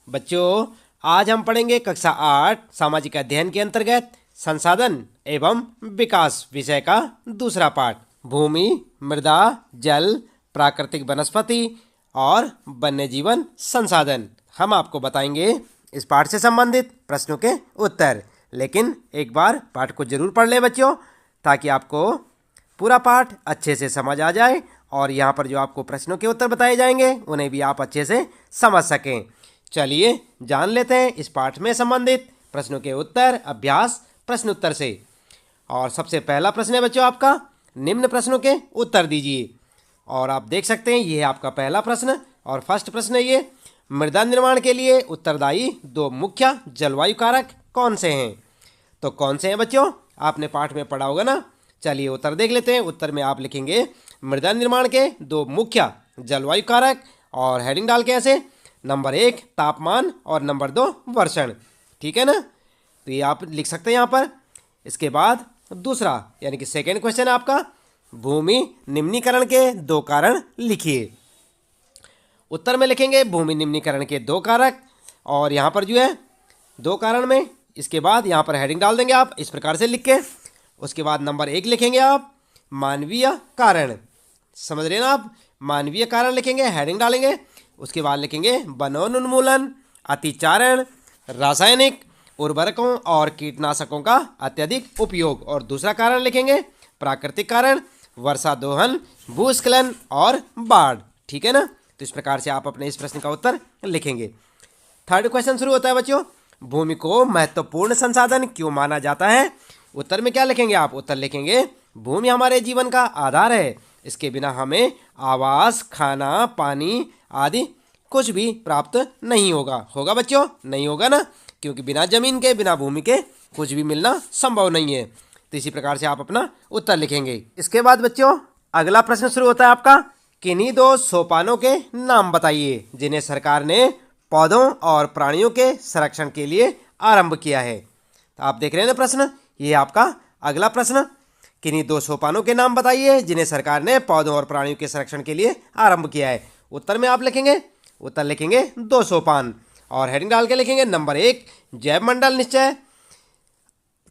बच्चों, आज हम पढ़ेंगे कक्षा 8 सामाजिक अध्ययन के अंतर्गत संसाधन एवं विकास विषय का दूसरा पाठ। भूमि, मृदा, जल, प्राकृतिक वनस्पति और वन्य जीवन संसाधन। हम आपको बताएंगे इस पाठ से संबंधित प्रश्नों के उत्तर। लेकिन एक बार पाठ को जरूर पढ़ लें बच्चों, ताकि आपको पूरा पाठ अच्छे से समझ आ जाए और यहाँ पर जो आपको प्रश्नों के उत्तर बताए जाएंगे उन्हें भी आप अच्छे से समझ सकें। चलिए जान लेते हैं इस पाठ में संबंधित प्रश्नों के उत्तर अभ्यास प्रश्न उत्तर से। और सबसे पहला प्रश्न है बच्चों आपका, निम्न प्रश्नों के उत्तर दीजिए। और आप देख सकते हैं ये है आपका पहला प्रश्न। और फर्स्ट प्रश्न है ये, मृदा निर्माण के लिए उत्तरदायी दो मुख्य जलवायु कारक कौन से हैं? तो कौन से हैं बच्चों? आपने पाठ में पढ़ा होगा ना। चलिए उत्तर देख लेते हैं। उत्तर में आप लिखेंगे मृदा निर्माण के दो मुख्य जलवायु कारक, और हेडिंग डाल के ऐसे, नंबर 1 तापमान और नंबर 2 वर्षण। ठीक है ना, तो ये आप लिख सकते हैं यहाँ पर। इसके बाद दूसरा यानी कि सेकेंड क्वेश्चन आपका, भूमि निम्नीकरण के दो कारण लिखिए। उत्तर में लिखेंगे भूमि निम्नीकरण के दो कारक, और यहाँ पर जो है दो कारण में, इसके बाद यहाँ पर हेडिंग डाल देंगे आप इस प्रकार से लिख के। उसके बाद नंबर 1 लिखेंगे आप मानवीय कारण। समझ रहे ना आप, मानवीय कारण लिखेंगे, हेडिंग डालेंगे। उसके बाद लिखेंगे वनोन्मूलन, अतिचारण, रासायनिक उर्वरकों और कीटनाशकों का अत्यधिक उपयोग। और दूसरा कारण लिखेंगे प्राकृतिक कारण, वर्षा दोहन, भूस्खलन और बाढ़। ठीक है ना, तो इस प्रकार से आप अपने इस प्रश्न का उत्तर लिखेंगे। थर्ड क्वेश्चन शुरू होता है बच्चों, भूमि को महत्वपूर्ण संसाधन क्यों माना जाता है? उत्तर में क्या लिखेंगे आप? उत्तर लिखेंगे भूमि हमारे जीवन का आधार है। इसके बिना हमें आवास, खाना, पानी आदि कुछ भी प्राप्त नहीं होगा। होगा बच्चों? नहीं होगा ना, क्योंकि बिना जमीन के, बिना भूमि के कुछ भी मिलना संभव नहीं है। तो इसी प्रकार से आप अपना उत्तर लिखेंगे। इसके बाद बच्चों अगला प्रश्न शुरू होता है आपका, किन्हीं दो सोपानों के नाम बताइए जिन्हें सरकार ने पौधों और प्राणियों के संरक्षण के लिए आरंभ किया है। तो आप देख रहे हैं ना प्रश्न, ये आपका अगला प्रश्न, किन्हीं दो सोपानों के नाम बताइए जिन्हें सरकार ने पौधों और प्राणियों के संरक्षण के लिए आरंभ किया है। उत्तर में आप लिखेंगे, उत्तर लिखेंगे दो सोपान, और हेडिंग डाल के लिखेंगे नंबर 1 जैव मंडल निश्चय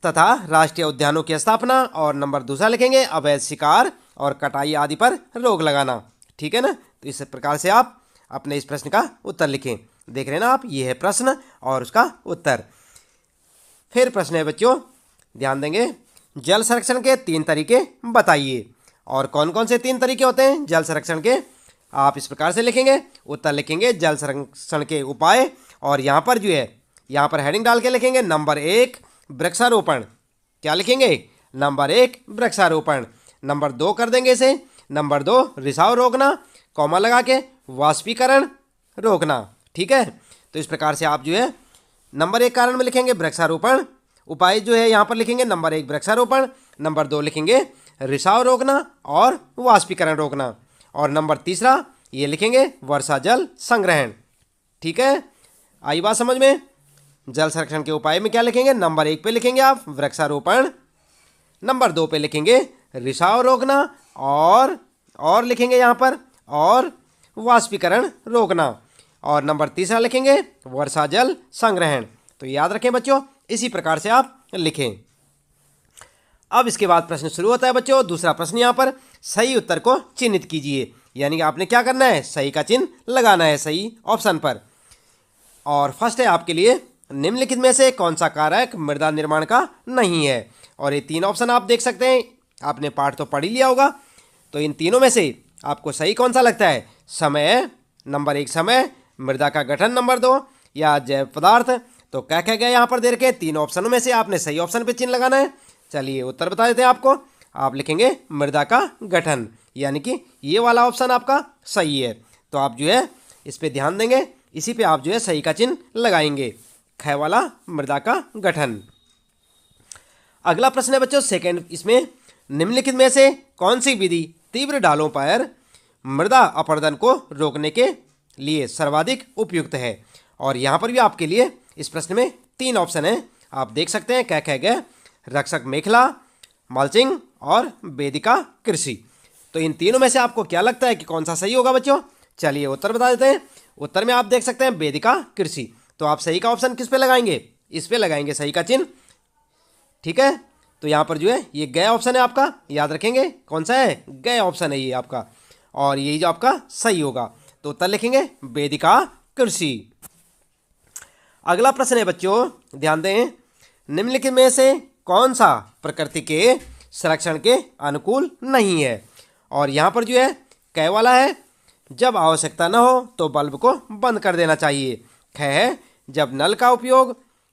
तथा राष्ट्रीय उद्यानों की स्थापना, और नंबर दूसरा लिखेंगे अवैध शिकार और कटाई आदि पर रोक लगाना। ठीक है ना, तो इस प्रकार से आप अपने इस प्रश्न का उत्तर लिखें। देख रहे हैं ना आप, ये है प्रश्न और उसका उत्तर। फिर प्रश्न है बच्चों, ध्यान देंगे, जल संरक्षण के 3 तरीके बताइए। और कौन कौन से 3 तरीके होते हैं जल संरक्षण के? आप इस प्रकार से लिखेंगे। उत्तर लिखेंगे जल संरक्षण के उपाय, और यहाँ पर जो है यहाँ पर हेडिंग डाल के लिखेंगे नंबर 1 वृक्षारोपण। क्या लिखेंगे? नंबर 1 वृक्षारोपण। नंबर 2 कर देंगे इसे, नंबर 2 रिसाव रोकना, कॉमा लगा के वाष्पीकरण रोकना। ठीक है, तो इस प्रकार से आप जो है नंबर 1 कारण में लिखेंगे वृक्षारोपण, उपाय जो है यहाँ पर लिखेंगे नंबर 1 वृक्षारोपण, नंबर 2 लिखेंगे रिसाव रोकना और वाष्पीकरण रोकना, और नंबर तीसरा ये लिखेंगे वर्षा जल संग्रहण। ठीक है, आई बात समझ में? जल संरक्षण के उपाय में क्या लिखेंगे? नंबर 1 पे लिखेंगे आप वृक्षारोपण, नंबर 2 पे लिखेंगे रिसाव रोकना, और लिखेंगे यहाँ पर और वाष्पीकरण रोकना, और नंबर तीसरा लिखेंगे वर्षा जल संग्रहण। तो याद रखें बच्चों, इसी प्रकार से आप लिखें। अब इसके बाद प्रश्न शुरू होता है बच्चों, दूसरा प्रश्न यहाँ पर, सही उत्तर को चिन्हित कीजिए। यानी कि आपने क्या करना है? सही का चिन्ह लगाना है सही ऑप्शन पर। और फर्स्ट है आपके लिए, निम्नलिखित में से कौन सा कारक मृदा निर्माण का नहीं है? और ये 3 ऑप्शन आप देख सकते हैं, आपने पाठ तो पढ़ ही लिया होगा। तो इन तीनों में से आपको सही कौन सा लगता है? समय, नंबर 1 समय, मृदा का गठन नंबर 2, या जैव पदार्थ। तो क्या क्या गया यहाँ पर दे रखे 3 ऑप्शनों में से आपने सही ऑप्शन पे चिन्ह लगाना है। चलिए उत्तर बता देते हैं आपको। आप लिखेंगे मृदा का गठन, यानी कि ये वाला ऑप्शन आपका सही है। तो आप जो है इस पे ध्यान देंगे, इसी पे आप जो है सही का चिन्ह लगाएंगे, ख वाला मृदा का गठन। अगला प्रश्न है बच्चों सेकंड, इसमें निम्नलिखित में से कौन सी विधि तीव्र ढालों पर मृदा अपरदन को रोकने के लिए सर्वाधिक उपयुक्त है? और यहाँ पर भी आपके लिए इस प्रश्न में 3 ऑप्शन है, आप देख सकते हैं क्या क्या गए, रक्षक मेखला, मल्चिंग और वेदिका कृषि। तो इन तीनों में से आपको क्या लगता है कि कौन सा सही होगा बच्चों? चलिए उत्तर बता देते हैं। उत्तर में आप देख सकते हैं वेदिका कृषि। तो आप सही का ऑप्शन किस पे लगाएंगे, इस पे लगाएंगे सही का चिन्ह। ठीक है, तो यहाँ पर जो है ये गए ऑप्शन है आपका, याद रखेंगे कौन सा है, गए ऑप्शन है ये आपका, और यही जो आपका सही होगा। तो उत्तर लिखेंगे वेदिका कृषि। अगला प्रश्न है बच्चों, ध्यान दें, निम्नलिखित में से कौन सा प्रकृति के संरक्षण के अनुकूल नहीं है। और यहाँ पर जो है क वाला है, जब आवश्यकता न हो तो बल्ब को बंद कर देना चाहिए। ख है, जब नल का उपयोग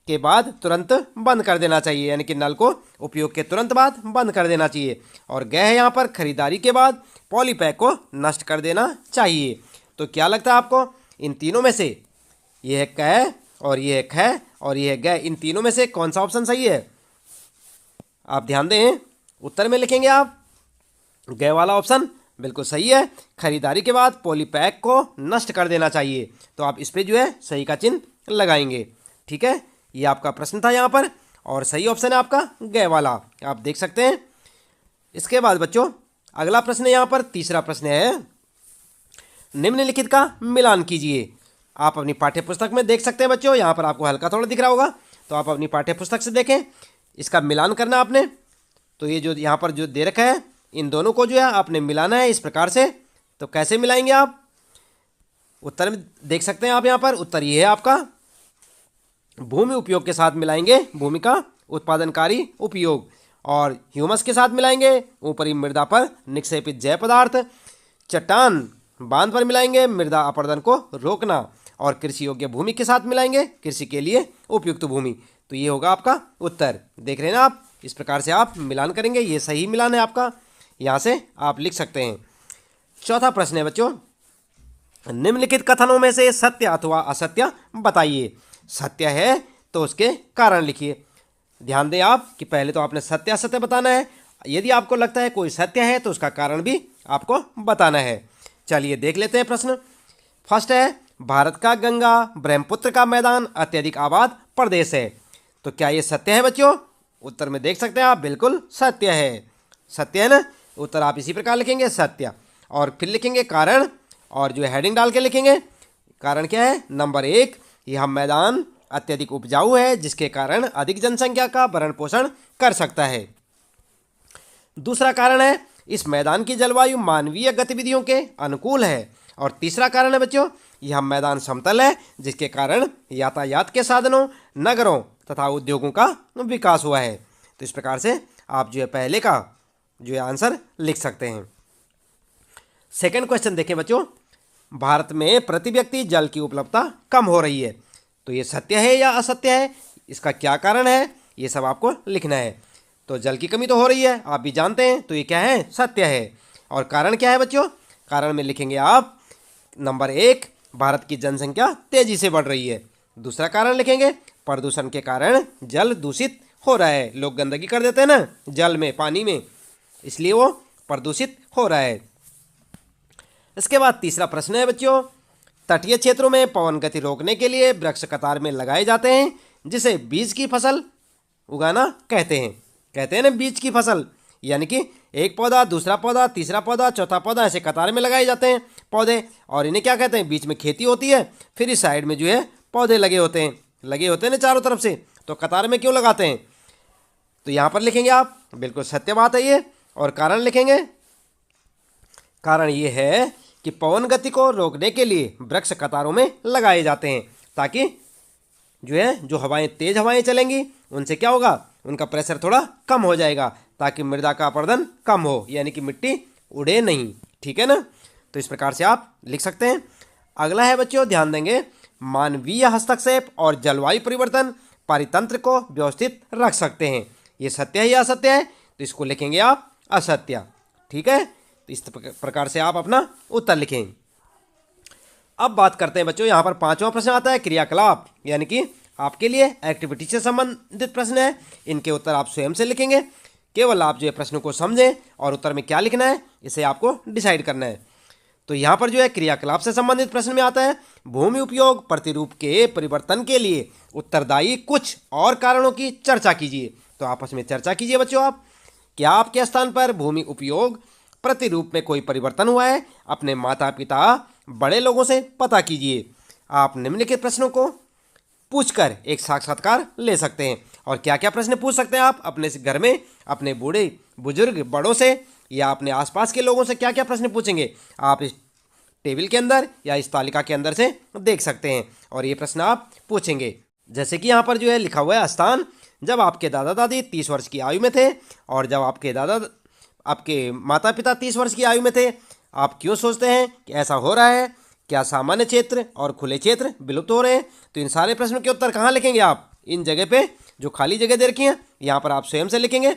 के बाद तुरंत बंद कर देना चाहिए, यानी कि नल को उपयोग के तुरंत बाद बंद कर देना चाहिए। और ग है यहाँ पर, खरीदारी के बाद पॉलीपैक को नष्ट कर देना चाहिए। तो क्या लगता है आपको, इन तीनों में से, ये है क और ये है ख और ये है ग, इन तीनों में से कौन सा ऑप्शन सही है। आप ध्यान दें, उत्तर में लिखेंगे आप ग वाला ऑप्शन बिल्कुल सही है, खरीदारी के बाद पॉलीपैक को नष्ट कर देना चाहिए। तो आप इस पे जो है सही का चिन्ह लगाएंगे। ठीक है, ये आपका प्रश्न था यहाँ पर, और सही ऑप्शन है आपका ग वाला, आप देख सकते हैं। इसके बाद बच्चों अगला प्रश्न यहाँ पर, तीसरा प्रश्न है, निम्नलिखित का मिलान कीजिए। आप अपनी पाठ्य पुस्तक में देख सकते हैं बच्चों, यहाँ पर आपको हल्का थोड़ा दिख रहा होगा, तो आप अपनी पाठ्य पुस्तक से देखें, इसका मिलान करना आपने। तो ये जो यहाँ पर जो दे रखा है, इन दोनों को जो है आपने मिलाना है इस प्रकार से। तो कैसे मिलाएंगे आप, उत्तर में देख सकते हैं आप यहाँ पर, उत्तर ये है आपका, भूमि उपयोग के साथ मिलाएंगे, भूमि का उत्पादनकारी उपयोग, और ह्यूमस के साथ मिलाएंगे, ऊपरी मृदा पर निक्षेपित जैव पदार्थ, चट्टान बांध पर मिलाएंगे, मृदा अपरदन को रोकना, और कृषि योग्य भूमि के साथ मिलाएंगे, कृषि के लिए उपयुक्त भूमि। तो ये होगा आपका उत्तर, देख रहे हैं ना आप, इस प्रकार से आप मिलान करेंगे, ये सही मिलान है आपका, यहाँ से आप लिख सकते हैं। चौथा प्रश्न है बच्चों, निम्नलिखित कथनों में से सत्य अथवा असत्य बताइए। सत्य है तो उसके कारण लिखिए। ध्यान दें आप कि पहले तो आपने सत्य असत्य बताना है, यदि आपको लगता है कोई सत्य है तो उसका कारण भी आपको बताना है। चलिए देख लेते हैं प्रश्न। फर्स्ट है, भारत का गंगा ब्रह्मपुत्र का मैदान अत्यधिक आबाद प्रदेश है। तो क्या ये सत्य है बच्चों, उत्तर में देख सकते हैं आप, बिल्कुल सत्य है, सत्य है ना। उत्तर आप इसी प्रकार लिखेंगे सत्य, और फिर लिखेंगे कारण, और जो हेडिंग डाल के लिखेंगे कारण क्या है, नंबर 1, यह मैदान अत्यधिक उपजाऊ है जिसके कारण अधिक जनसंख्या का भरण पोषण कर सकता है। दूसरा कारण है, इस मैदान की जलवायु मानवीय गतिविधियों के अनुकूल है। और तीसरा कारण है बच्चों, यह मैदान समतल है जिसके कारण यातायात के साधनों, नगरों तथा उद्योगों का विकास हुआ है। तो इस प्रकार से आप जो है पहले का जो है आंसर लिख सकते हैं। सेकंड क्वेश्चन देखें बच्चों, भारत में प्रति व्यक्ति जल की उपलब्धता कम हो रही है। तो ये सत्य है या असत्य है, इसका क्या कारण है, ये सब आपको लिखना है। तो जल की कमी तो हो रही है, आप भी जानते हैं, तो ये क्या है, सत्य है। और कारण क्या है बच्चों, कारण में लिखेंगे आप नंबर 1, भारत की जनसंख्या तेजी से बढ़ रही है। दूसरा कारण लिखेंगे, प्रदूषण के कारण जल दूषित हो रहा है, लोग गंदगी कर देते हैं ना जल में, पानी में, इसलिए वो प्रदूषित हो रहा है। इसके बाद तीसरा प्रश्न है बच्चों, तटीय क्षेत्रों में पवन गति रोकने के लिए वृक्ष कतार में लगाए जाते हैं जिसे बीज की फसल उगाना कहते हैं। कहते हैं ना बीज की फसल, यानी कि एक पौधा, दूसरा पौधा, तीसरा पौधा, चौथा पौधा, ऐसे कतार में लगाए जाते हैं पौधे, और इन्हें क्या कहते हैं, बीच में खेती होती है, फिर इस साइड में जो है पौधे लगे होते हैं ना चारों तरफ से। तो कतार में क्यों लगाते हैं, तो यहाँ पर लिखेंगे आप, बिल्कुल सत्य बात है ये। और कारण लिखेंगे, कारण ये है कि पवन गति को रोकने के लिए वृक्ष कतारों में लगाए जाते हैं, ताकि जो है जो हवाएं, तेज हवाएं चलेंगी, उनसे क्या होगा, उनका प्रेशर थोड़ा कम हो जाएगा, ताकि मृदा का अपरदन कम हो, यानी कि मिट्टी उड़े नहीं। ठीक है ना, तो इस प्रकार से आप लिख सकते हैं। अगला है बच्चों, ध्यान देंगे, मानवीय हस्तक्षेप और जलवायु परिवर्तन परितंत्र को व्यवस्थित रख सकते हैं। ये सत्य है या असत्य है, तो इसको लिखेंगे आप असत्य। ठीक है, तो इस प्रकार से आप अपना उत्तर लिखें। अब बात करते हैं बच्चों, यहाँ पर पांचवा प्रश्न आता है क्रियाकलाप, यानी कि आपके लिए एक्टिविटी से संबंधित प्रश्न है। इनके उत्तर आप स्वयं से लिखेंगे, केवल आप जो है प्रश्न को समझें और उत्तर में क्या लिखना है इसे आपको डिसाइड करना है। तो यहाँ पर जो है क्रियाकलाप से संबंधित प्रश्न में आता है, भूमि उपयोग प्रतिरूप के परिवर्तन के लिए उत्तरदायी कुछ और कारणों की चर्चा कीजिए। तो आपस में चर्चा कीजिए बच्चों आप, क्या आपके स्थान पर भूमि उपयोग प्रतिरूप में कोई परिवर्तन हुआ है, अपने माता पिता बड़े लोगों से पता कीजिए। आप निम्नलिखित प्रश्नों को पूछकर एक साक्षात्कार ले सकते हैं। और क्या क्या प्रश्न पूछ सकते हैं आप अपने घर में अपने बूढ़े बुजुर्ग बड़ों से या अपने आसपास के लोगों से, क्या क्या प्रश्न पूछेंगे आप इस टेबल के अंदर या इस तालिका के अंदर से देख सकते हैं। और ये प्रश्न आप पूछेंगे, जैसे कि यहाँ पर जो है लिखा हुआ है स्थान, जब आपके दादा दादी 30 वर्ष की आयु में थे और जब आपके माता पिता 30 वर्ष की आयु में थे, आप क्यों सोचते हैं कि ऐसा हो रहा है? क्या सामान्य क्षेत्र और खुले क्षेत्र विलुप्त हो रहे हैं? तो इन सारे प्रश्नों के उत्तर कहाँ लिखेंगे आप? इन जगह पे जो खाली जगह दे रखी है यहाँ पर आप स्वयं से लिखेंगे।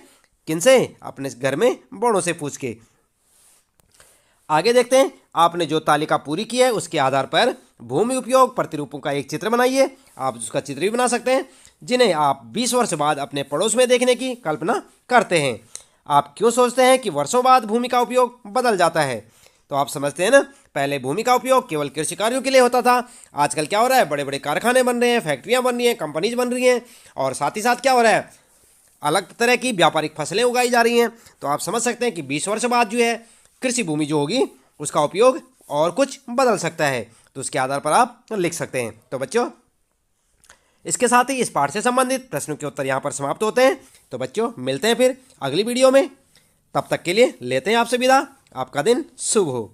किनसे? अपने घर में बड़ों से पूछ के। आगे देखते हैं, आपने जो तालिका पूरी की है उसके आधार पर भूमि उपयोग प्रतिरूपों का एक चित्र बनाइए। आप उसका चित्र भी बना सकते हैं जिन्हें आप 20 वर्ष बाद अपने पड़ोस में देखने की कल्पना करते हैं। आप क्यों सोचते हैं कि वर्षों बाद भूमि का उपयोग बदल जाता है? तो आप समझते हैं ना, पहले भूमि का उपयोग केवल कृषि कार्यों के लिए होता था। आजकल क्या हो रहा है? बड़े बड़े कारखाने बन रहे हैं, फैक्ट्रियां बन रही हैं, कंपनीज बन रही हैं, और साथ ही साथ क्या हो रहा है, अलग तरह की व्यापारिक फसलें उगाई जा रही हैं। तो आप समझ सकते हैं कि 20 वर्ष बाद जो है कृषि भूमि जो होगी उसका उपयोग और कुछ बदल सकता है। तो उसके आधार पर आप लिख सकते हैं। तो बच्चों, इसके साथ ही इस पाठ से संबंधित प्रश्नों के उत्तर यहाँ पर समाप्त होते हैं। तो बच्चों, मिलते हैं फिर अगली वीडियो में। तब तक के लिए लेते हैं आपसे विदा। आपका दिन शुभ हो।